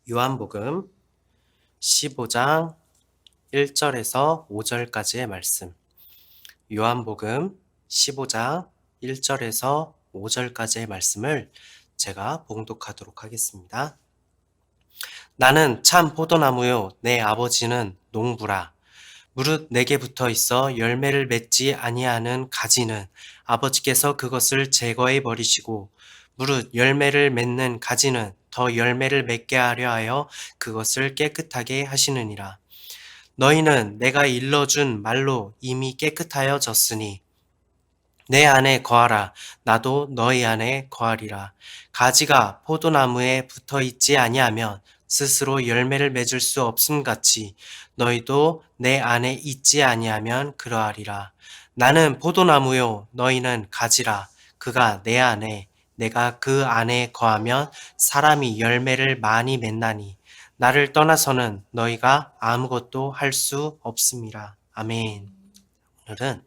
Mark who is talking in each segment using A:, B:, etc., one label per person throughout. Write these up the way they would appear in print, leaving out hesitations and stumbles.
A: 요한복음 15장 1절에서 5절까지의 말씀. 요한복음 15장 1절에서 5절까지의 말씀을 제가 봉독하도록 하겠습니다. 나는 참 포도나무요, 내 아버지는 농부라. 무릇 내게 붙어 있어 열매를 맺지 아니하는 가지는 아버지께서 그것을 제거해 버리시고, 무릇 열매를 맺는 가지는 더 열매를 맺게 하려 하여 그것을 깨끗하게 하시느니라. 너희는 내가 일러준 말로 이미 깨끗하여졌으니 내 안에 거하라. 나도 너희 안에 거하리라. 가지가 포도나무에 붙어 있지 아니하면 스스로 열매를 맺을 수 없음 같이 너희도 내 안에 있지 아니하면 그러하리라. 나는 포도나무요, 너희는 가지라. 그가 내 안에, 내가 그 안에 거하면 사람이 열매를 많이 맺나니 나를 떠나서는 너희가 아무것도 할 수 없음이라. 아멘. 오늘은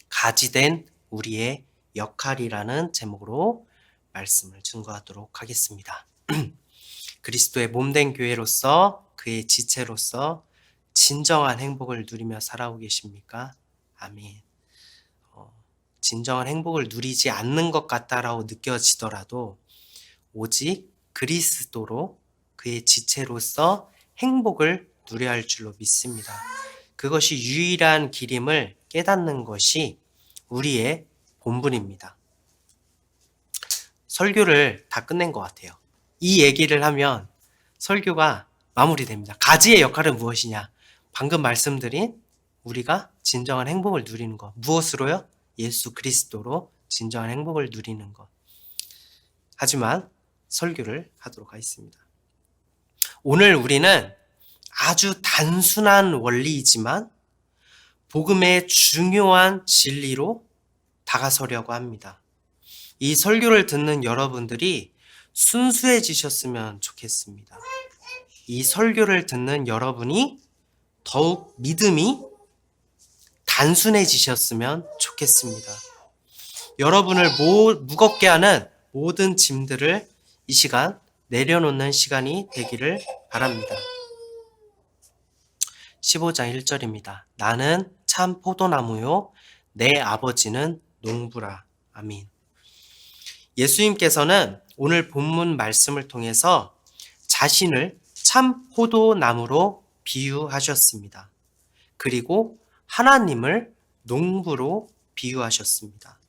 A: 가지된 우리의 역할이라는 제목으로 말씀을 증거하도록 하겠습니다. 그리스도의 몸된 교회로서, 그의 지체로서 진정한 행복을 누리며 살아오고 계십니까? 아멘. 진정한 행복을 누리지 않는 것 같다라고 느껴지더라도 오직 그리스도로 그의 지체로서 행복을 누려야 할 줄로 믿습니다. 그것이 유일한 길임을 깨닫는 것이 우리의 본분입니다. 설교를 다 끝낸 것 같아요. 이 얘기를 하면 설교가 마무리됩니다. 가지의 역할은 무엇이냐? 방금 말씀드린 우리가 진정한 행복을 누리는 것. 무엇으로요? 예수 그리스도로 진정한 행복을 누리는 것. 하지만 설교를 하도록 하겠습니다. 오늘 우리는 아주 단순한 원리이지만 복음의 중요한 진리로 다가서려고 합니다. 이 설교를 듣는 여러분들이 순수해지셨으면 좋겠습니다. 이 설교를 듣는 여러분이 더욱 믿음이 단순해지셨으면 좋겠습니다. 여러분을 무겁게 하는 모든 짐들을 이 시간 내려놓는 시간이 되기를 바랍니다. 15장 1절입니다. 나는 참 포도나무요, 내 아버지는 농부라. 아멘. 예수님께서는 오늘 본문 말씀을 통해서 자신을 참 포도나무로 비유하셨습니다. 그리고 하나님을 농부로 비유하셨습니다.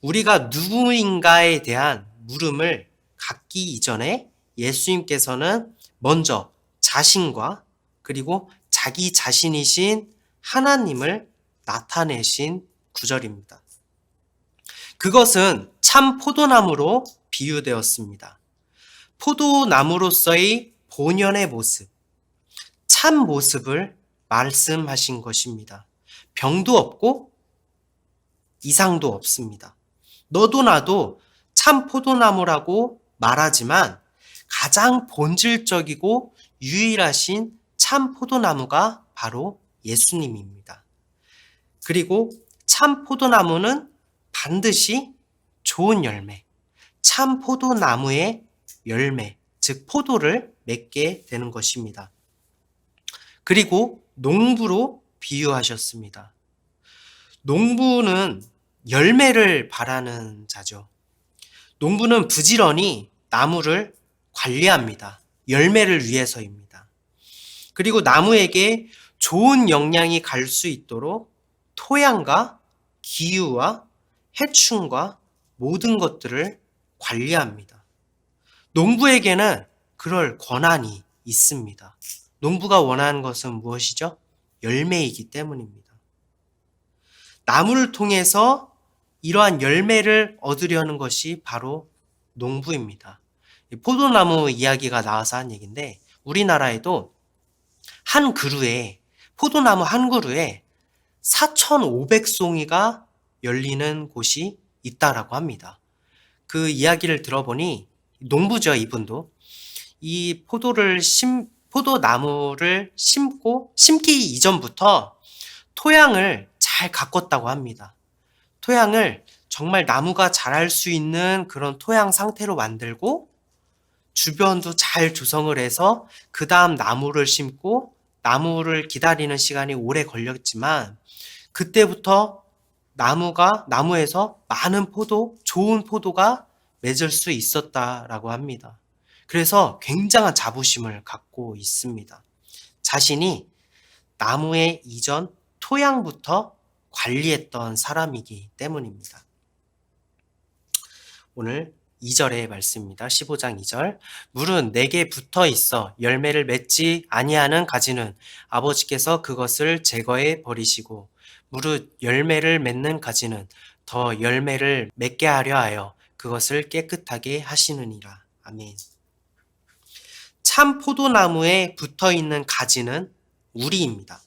A: 우리가 누구인가에 대한 물음을 갖기 이전에 예수님께서는 먼저 자신과 그리고 자기 자신이신 하나님을 나타내신 구절입니다. 그것은 참 포도나무로 비유되었습니다. 포도나무로서의 본연의 모습, 참 모습을 말씀하신 것입니다. 병도 없고 이상도 없습니다. 너도 나도 참 포도나무라고 말하지만 가장 본질적이고 유일하신 참 포도나무가 바로 예수님입니다. 그리고 참 포도나무는 반드시 좋은 열매, 참 포도나무의 열매, 즉 포도를 맺게 되는 것입니다. 그리고 농부로 비유하셨습니다. 농부는 열매를 바라는 자죠. 농부는 부지런히 나무를 관리합니다. 열매를 위해서입니다. 그리고 나무에게 좋은 영양이 갈 수 있도록 토양과 기후와 해충과 모든 것들을 관리합니다. 농부에게는 그럴 권한이 있습니다. 농부가 원하는 것은 무엇이죠? 열매이기 때문입니다. 나무를 통해서 이러한 열매를 얻으려는 것이 바로 농부입니다. 포도나무 이야기가 나와서 한 얘기인데 우리나라에도 한 그루에 포도나무 한 그루에 4,500송이가 열리는 곳이 있다라고 합니다. 그 이야기를 들어보니 농부죠, 이분도. 이 포도나무를 심기 이전부터 토양을 잘 가꿨다고 합니다. 토양을 정말 나무가 자랄 수 있는 그런 토양 상태로 만들고 주변도 잘 조성을 해서 그 다음 나무를 심고 나무를 기다리는 시간이 오래 걸렸지만 그때부터 나무에서 많은 좋은 포도가 맺을 수 있었다라고 합니다. 그래서 굉장한 자부심을 갖고 있습니다. 자신이 나무의 이전 토양부터 관리했던 사람이기 때문입니다. 오늘 2절의 말씀입니다. 15장 2절. 물은 내게 붙어 있어 열매를 맺지 아니하는 가지는 아버지께서 그것을 제거해 버리시고 무릇 열매를 맺는 가지는 더 열매를 맺게 하려 하여 그것을 깨끗하게 하시느니라. 아멘. 참 포도나무에 붙어 있는 가지는 우리입니다.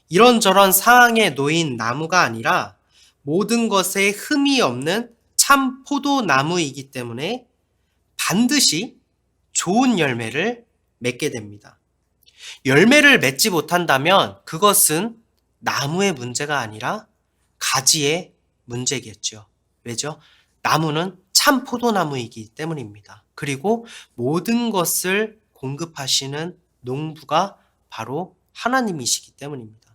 A: 이런저런 상황에 놓인 나무가 아니라 모든 것에 흠이 없는 참 포도나무이기 때문에 반드시 좋은 열매를 맺게 됩니다. 열매를 맺지 못한다면 그것은 나무의 문제가 아니라 가지의 문제겠죠. 왜죠? 나무는 참 포도나무이기 때문입니다. 그리고 모든 것을 공급하시는 농부가 바로 하나님이시기 때문입니다.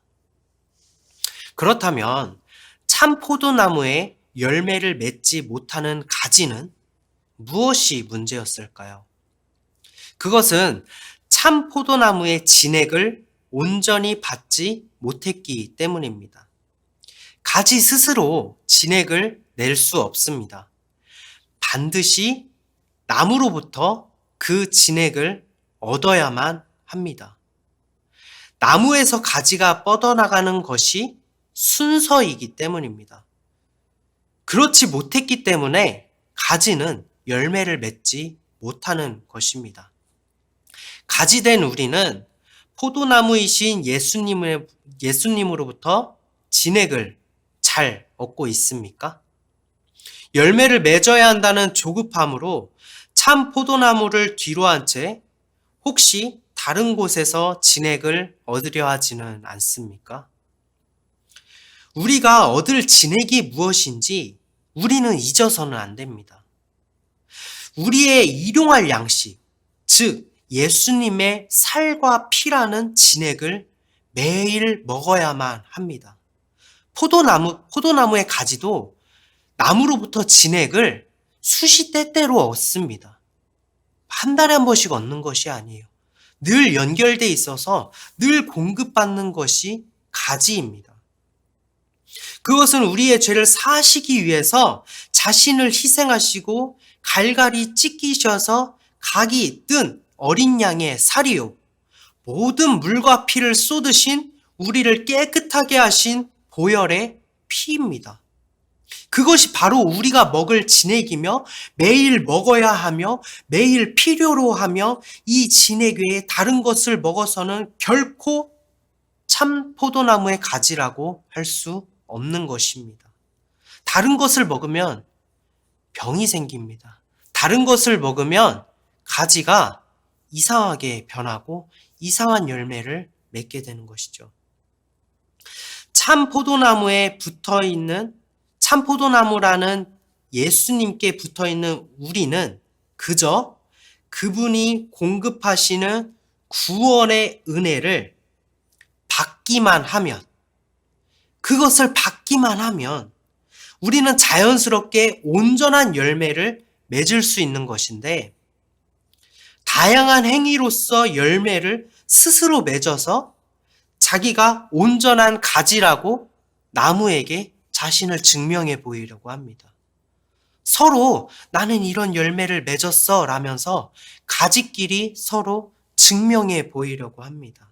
A: 그렇다면 참 포도나무에 열매를 맺지 못하는 가지는 무엇이 문제였을까요? 그것은 참 포도나무의 진액을 온전히 받지 못했기 때문입니다. 가지 스스로 진액을 낼 수 없습니다. 반드시 나무로부터 그 진액을 얻어야만 합니다. 나무에서 가지가 뻗어나가는 것이 순서이기 때문입니다. 그렇지 못했기 때문에 가지는 열매를 맺지 못하는 것입니다. 가지된 우리는 포도나무이신 예수님으로부터 진액을 잘 얻고 있습니까? 열매를 맺어야 한다는 조급함으로 참 포도나무를 뒤로 한 채 혹시 다른 곳에서 진액을 얻으려 하지는 않습니까? 우리가 얻을 진액이 무엇인지 우리는 잊어서는 안 됩니다. 우리의 일용할 양식, 즉 예수님의 살과 피라는 진액을 매일 먹어야만 합니다. 포도나무의 가지도 나무로부터 진액을 수시 때때로 얻습니다. 한 달에 한 번씩 얻는 것이 아니에요. 늘 연결돼 있어서 늘 공급받는 것이 가지입니다. 그것은 우리의 죄를 사하시기 위해서 자신을 희생하시고 갈갈이 찢기셔서 각이 뜬 어린 양의 살이요. 모든 물과 피를 쏟으신 우리를 깨끗하게 하신 보혈의 피입니다. 그것이 바로 우리가 먹을 진액이며 매일 먹어야 하며 매일 필요로 하며 이 진액 외에 다른 것을 먹어서는 결코 참 포도나무의 가지라고 할 수 없는 것입니다. 다른 것을 먹으면 병이 생깁니다. 다른 것을 먹으면 가지가 이상하게 변하고 이상한 열매를 맺게 되는 것이죠. 참 포도나무라는 예수님께 붙어 있는 우리는 그저 그분이 공급하시는 구원의 은혜를 그것을 받기만 하면 우리는 자연스럽게 온전한 열매를 맺을 수 있는 것인데, 다양한 행위로서 열매를 스스로 맺어서 자기가 온전한 가지라고 나무에게 자신을 증명해 보이려고 합니다. 서로 나는 이런 열매를 맺었어 라면서 가지끼리 서로 증명해 보이려고 합니다.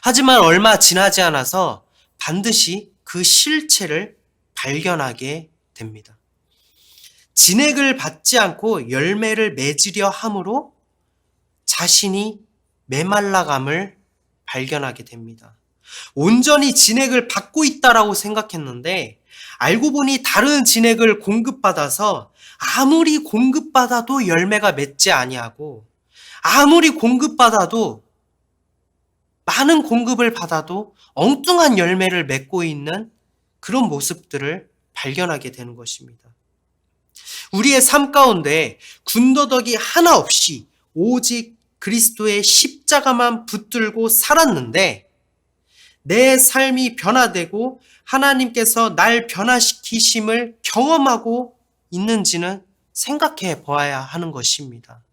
A: 하지만 얼마 지나지 않아서 반드시 그 실체를 발견하게 됩니다. 진액을 받지 않고 열매를 맺으려 함으로 자신이 메말라감을 발견하게 됩니다. 온전히 진액을 받고 있다라고 생각했는데 알고 보니 다른 진액을 공급받아서 아무리 공급받아도 열매가 맺지 아니하고 아무리 공급받아도 많은 공급을 받아도 엉뚱한 열매를 맺고 있는 그런 모습들을 발견하게 되는 것입니다. 우리의 삶 가운데 군더더기 하나 없이 오직 그리스도의 십자가만 붙들고 살았는데 내 삶이 변화되고 하나님께서 날 변화시키심을 경험하고 있는지는 생각해 보아야 하는 것입니다.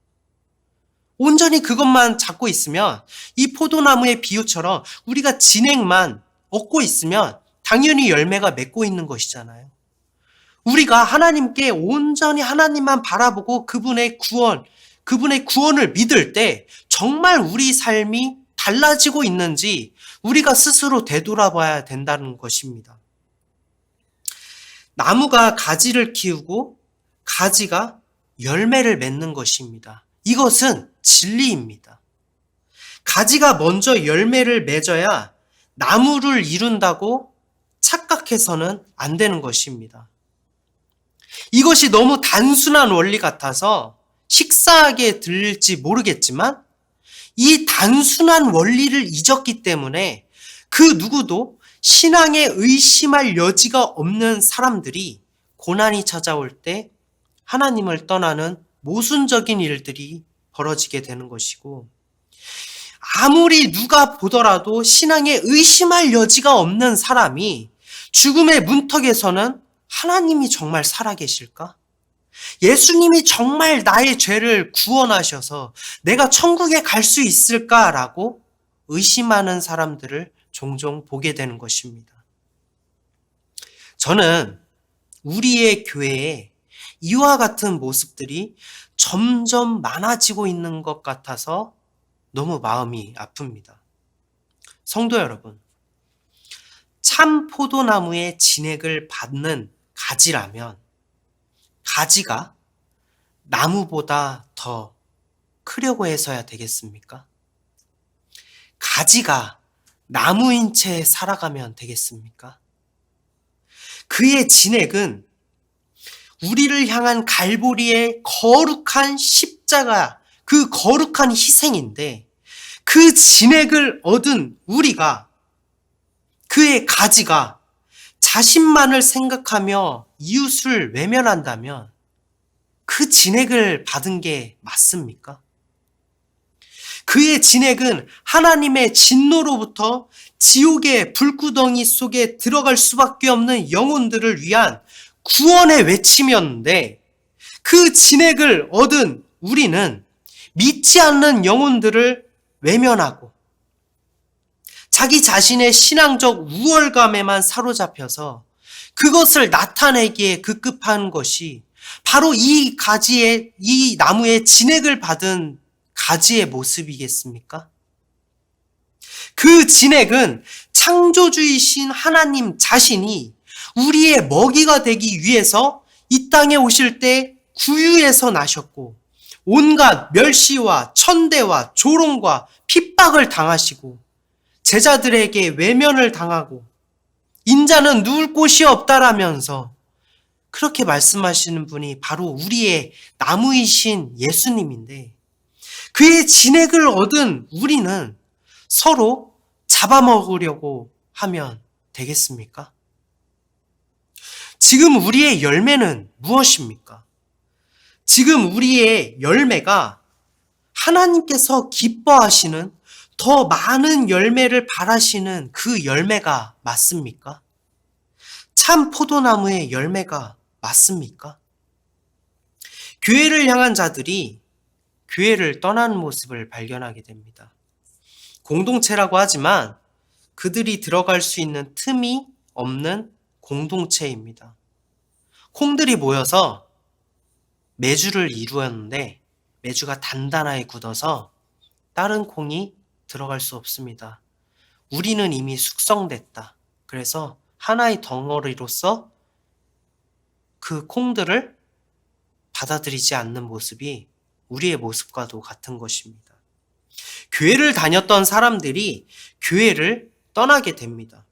A: 온전히 그것만 잡고 있으면 이 포도나무의 비유처럼 우리가 진액만 얻고 있으면 당연히 열매가 맺고 있는 것이잖아요. 우리가 하나님께 온전히 하나님만 바라보고 그분의 구원을 믿을 때 정말 우리 삶이 달라지고 있는지 우리가 스스로 되돌아봐야 된다는 것입니다. 나무가 가지를 키우고 가지가 열매를 맺는 것입니다. 이것은 진리입니다. 가지가 먼저 열매를 맺어야 나무를 이룬다고 착각해서는 안 되는 것입니다. 이것이 너무 단순한 원리 같아서 식상하게 들릴지 모르겠지만 이 단순한 원리를 잊었기 때문에 그 누구도 신앙에 의심할 여지가 없는 사람들이 고난이 찾아올 때 하나님을 떠나는 모순적인 일들이 벌어지게 되는 것이고, 아무리 누가 보더라도 신앙에 의심할 여지가 없는 사람이 죽음의 문턱에서는 하나님이 정말 살아계실까? 예수님이 정말 나의 죄를 구원하셔서 내가 천국에 갈 수 있을까라고 의심하는 사람들을 종종 보게 되는 것입니다. 저는 우리의 교회에 이와 같은 모습들이 점점 많아지고 있는 것 같아서 너무 마음이 아픕니다. 성도 여러분, 참 포도나무의 진액을 받는 가지라면 가지가 나무보다 더 크려고 해서야 되겠습니까? 가지가 나무인 채 살아가면 되겠습니까? 그의 진액은 우리를 향한 갈보리의 거룩한 십자가, 그 거룩한 희생인데 그 진액을 얻은 우리가, 그의 가지가 자신만을 생각하며 이웃을 외면한다면 그 진액을 받은 게 맞습니까? 그의 진액은 하나님의 진노로부터 지옥의 불구덩이 속에 들어갈 수밖에 없는 영혼들을 위한 구원의 외침이었는데 그 진액을 얻은 우리는 믿지 않는 영혼들을 외면하고 자기 자신의 신앙적 우월감에만 사로잡혀서 그것을 나타내기에 급급한 것이 바로 이 나무의 진액을 받은 가지의 모습이겠습니까? 그 진액은 창조주이신 하나님 자신이 우리의 먹이가 되기 위해서 이 땅에 오실 때 구유에서 나셨고 온갖 멸시와 천대와 조롱과 핍박을 당하시고 제자들에게 외면을 당하고 인자는 누울 곳이 없다라면서 그렇게 말씀하시는 분이 바로 우리의 나무이신 예수님인데, 그의 진액을 얻은 우리는 서로 잡아먹으려고 하면 되겠습니까? 지금 우리의 열매는 무엇입니까? 지금 우리의 열매가 하나님께서 기뻐하시는 더 많은 열매를 바라시는 그 열매가 맞습니까? 참 포도나무의 열매가 맞습니까? 교회를 향한 자들이 교회를 떠나는 모습을 발견하게 됩니다. 공동체라고 하지만 그들이 들어갈 수 있는 틈이 없는 공동체입니다. 콩들이 모여서 메주를 이루었는데 메주가 단단하게 굳어서 다른 콩이 들어갈 수 없습니다. 우리는 이미 숙성됐다. 그래서 하나의 덩어리로서 그 콩들을 받아들이지 않는 모습이 우리의 모습과도 같은 것입니다. 교회를 다녔던 사람들이 교회를 떠나게 됩니다.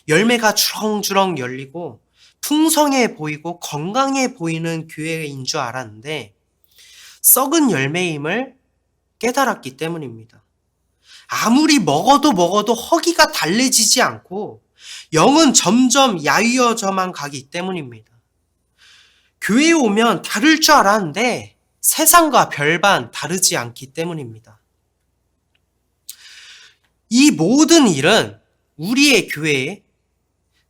A: 열매가 주렁주렁 열리고 풍성해 보이고 건강해 보이는 교회인 줄 알았는데 썩은 열매임을 깨달았기 때문입니다. 아무리 먹어도 허기가 달래지지 않고 영은 점점 야위어져만 가기 때문입니다. 교회에 오면 다를 줄 알았는데 세상과 별반 다르지 않기 때문입니다. 이 모든 일은 우리의 교회에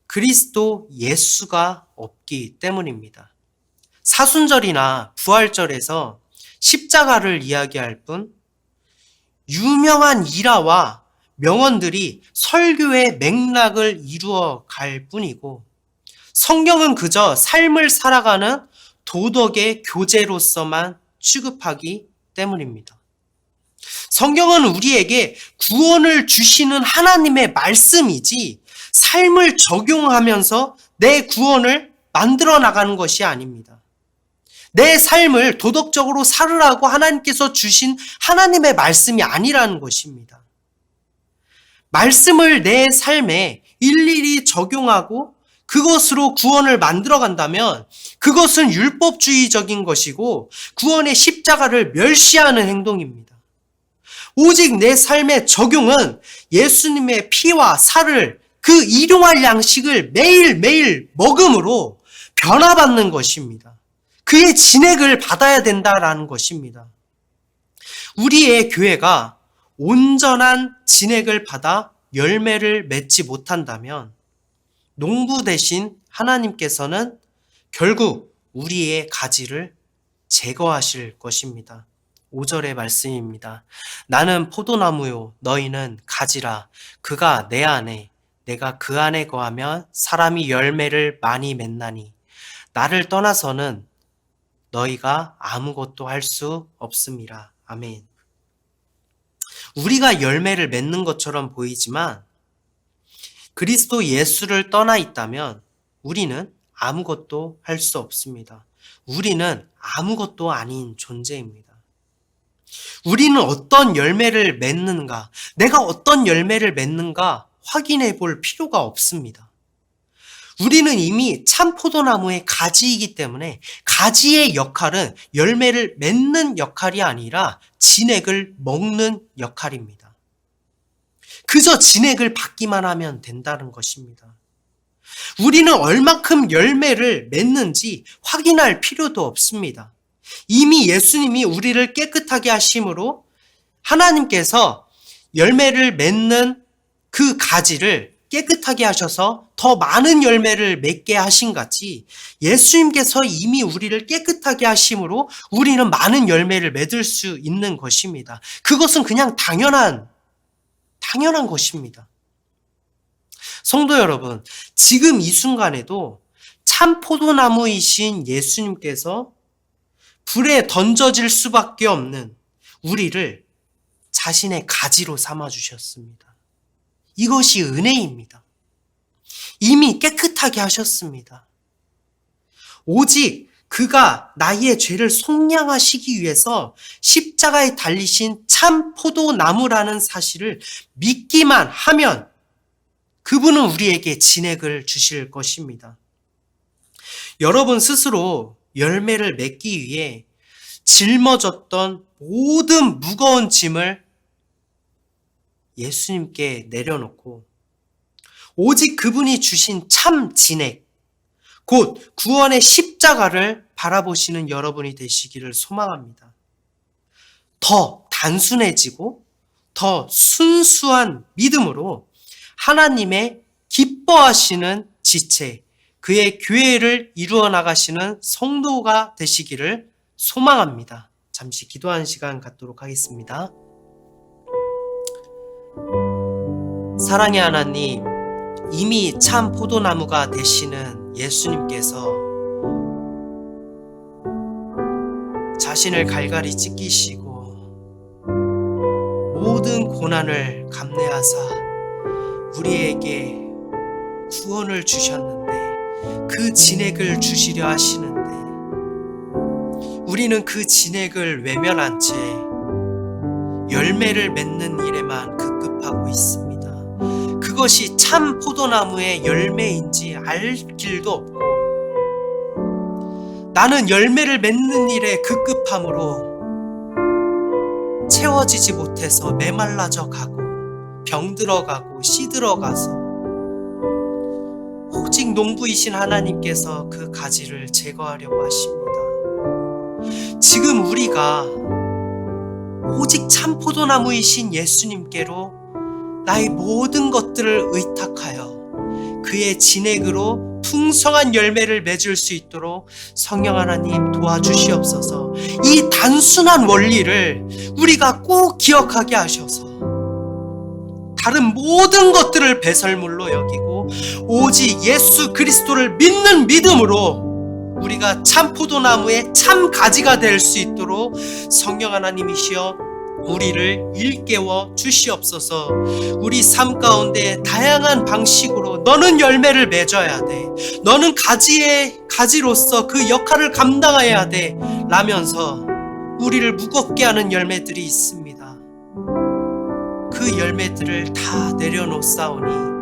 A: 그리스도 예수가 없기 때문입니다. 사순절이나 부활절에서 십자가를 이야기할 뿐 유명한 일화와 명언들이 설교의 맥락을 이루어 갈 뿐이고 성경은 그저 삶을 살아가는 도덕의 교재로서만 취급하기 때문입니다. 성경은 우리에게 구원을 주시는 하나님의 말씀이지 삶을 적용하면서 내 구원을 만들어 나가는 것이 아닙니다. 내 삶을 도덕적으로 살으라고 하나님께서 주신 하나님의 말씀이 아니라는 것입니다. 말씀을 내 삶에 일일이 적용하고 그것으로 구원을 만들어 간다면 그것은 율법주의적인 것이고 구원의 십자가를 멸시하는 행동입니다. 오직 내 삶의 적용은 예수님의 피와 살을 그 일용할 양식을 매일매일 먹음으로 변화받는 것입니다. 그의 진액을 받아야 된다라는 것입니다. 우리의 교회가 온전한 진액을 받아 열매를 맺지 못한다면 농부 대신 하나님께서는 결국 우리의 가지를 제거하실 것입니다. 5절의 말씀입니다. 나는 포도나무요 너희는 가지라. 그가 내 안에 내가 그 안에 거하면 사람이 열매를 많이 맺나니 나를 떠나서는 너희가 아무것도 할 수 없음이라. 아멘. 우리가 열매를 맺는 것처럼 보이지만 그리스도 예수를 떠나 있다면 우리는 아무것도 할 수 없습니다. 우리는 아무것도 아닌 존재입니다. 우리는 어떤 열매를 맺는가, 내가 어떤 열매를 맺는가 확인해 볼 필요가 없습니다. 우리는 이미 참 포도나무의 가지이기 때문에 가지의 역할은 열매를 맺는 역할이 아니라 진액을 먹는 역할입니다. 그저 진액을 받기만 하면 된다는 것입니다. 우리는 얼만큼 열매를 맺는지 확인할 필요도 없습니다. 이미 예수님이 우리를 깨끗하게 하심으로 하나님께서 열매를 맺는 그 가지를 깨끗하게 하셔서 더 많은 열매를 맺게 하신 같이 예수님께서 이미 우리를 깨끗하게 하심으로 우리는 많은 열매를 맺을 수 있는 것입니다. 그것은 그냥 당연한 것입니다. 성도 여러분, 지금 이 순간에도 참 포도나무이신 예수님께서 불에 던져질 수밖에 없는 우리를 자신의 가지로 삼아주셨습니다. 이것이 은혜입니다. 이미 깨끗하게 하셨습니다. 오직 그가 나의 죄를 속량하시기 위해서 십자가에 달리신 참 포도나무라는 사실을 믿기만 하면 그분은 우리에게 진액을 주실 것입니다. 여러분 스스로 열매를 맺기 위해 짊어졌던 모든 무거운 짐을 예수님께 내려놓고 오직 그분이 주신 참 진액, 곧 구원의 십자가를 바라보시는 여러분이 되시기를 소망합니다. 더 단순해지고 더 순수한 믿음으로 하나님의 기뻐하시는 지체, 그의 교회를 이루어 나가시는 성도가 되시기를 소망합니다. 잠시 기도하는 시간 갖도록 하겠습니다. 사랑의 하나님, 이미 참 포도나무가 되시는 예수님께서 자신을 갈갈이 찢기시고 모든 고난을 감내하사 우리에게 구원을 주셨는데 그 진액을 주시려 하시는데 우리는 그 진액을 외면한 채 열매를 맺는 일에만 급급하고 있습니다. 그것이 참 포도나무의 열매인지 알 길도 없고 나는 열매를 맺는 일에 급급함으로 채워지지 못해서 메말라져 가고 병들어가고 시들어가서 오직 오직 농부이신 하나님께서 그 가지를 제거하려고 하십니다. 지금 우리가 오직 참 포도나무이신 예수님께로 나의 모든 것들을 의탁하여 그의 진액으로 풍성한 열매를 맺을 수 있도록 성령 하나님 도와주시옵소서. 이 단순한 원리를 우리가 꼭 기억하게 하셔서 다른 모든 것들을 배설물로 여기고 오직 예수 그리스도를 믿는 믿음으로 우리가 참 포도나무의 참 가지가 될 수 있도록 성령 하나님이시여 우리를 일깨워 주시옵소서. 우리 삶 가운데 다양한 방식으로 너는 열매를 맺어야 돼, 너는 가지로서 그 역할을 감당해야 돼 라면서 우리를 무겁게 하는 열매들이 있습니다. 그 열매들을 다 내려놓사오니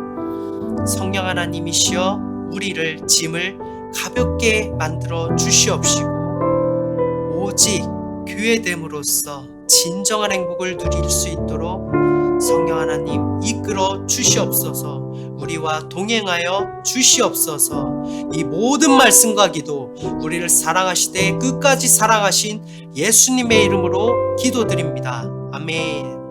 A: 성령 하나님이시여 우리를 짐을 가볍게 만들어 주시옵시고 오직 교회됨으로써 진정한 행복을 누릴 수 있도록 성령 하나님 이끌어 주시옵소서. 우리와 동행하여 주시옵소서. 이 모든 말씀과 기도 우리를 사랑하시되 끝까지 사랑하신 예수님의 이름으로 기도드립니다. 아멘.